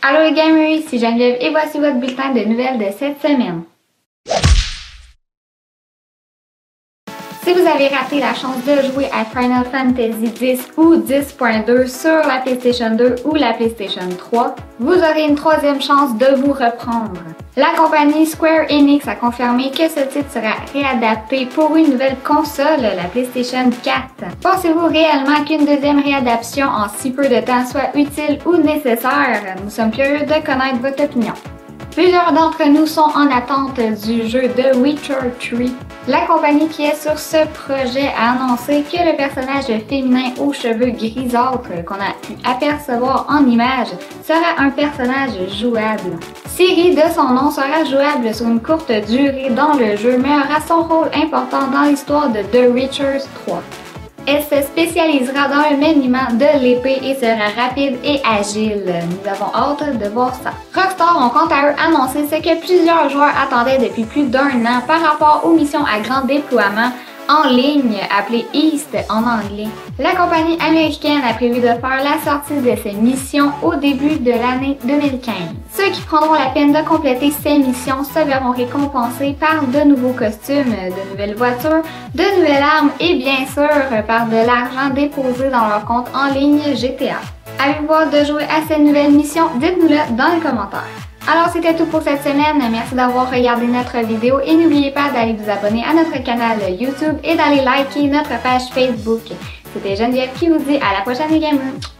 Allô les gamers, ici Geneviève et voici votre bulletin de nouvelles de cette semaine. Si vous avez raté la chance de jouer à Final Fantasy X ou 10.2 sur la PlayStation 2 ou la PlayStation 3, vous aurez une troisième chance de vous reprendre. La compagnie Square Enix a confirmé que ce titre sera réadapté pour une nouvelle console, la PlayStation 4. Pensez-vous réellement qu'une deuxième réadaptation en si peu de temps soit utile ou nécessaire? Nous sommes curieux de connaître votre opinion. Plusieurs d'entre nous sont en attente du jeu The Witcher 3. La compagnie qui est sur ce projet a annoncé que le personnage féminin aux cheveux grisâtres qu'on a pu apercevoir en image sera un personnage jouable. Ciri, de son nom, sera jouable sur une courte durée dans le jeu mais aura son rôle important dans l'histoire de The Witcher 3. Elle se spécialisera dans le maniement de l'épée et sera rapide et agile. Nous avons hâte de voir ça. Rockstar ont quant à eux annoncé ce que plusieurs joueurs attendaient depuis plus d'1 an par rapport aux missions à grand déploiement en ligne, appelées East en anglais. La compagnie américaine a prévu de faire la sortie de ces missions au début de l'année 2015. Ceux qui prendront la peine de compléter ces missions se verront récompensés par de nouveaux costumes, de nouvelles voitures, de nouvelles armes et bien sûr par de l'argent déposé dans leur compte en ligne GTA. Avez-vous hâte de jouer à cette nouvelle mission? Dites-nous-le dans les commentaires. Alors c'était tout pour cette semaine, merci d'avoir regardé notre vidéo et n'oubliez pas d'aller vous abonner à notre canal YouTube et d'aller liker notre page Facebook. C'était Geneviève qui vous dit à la prochaine les gamers!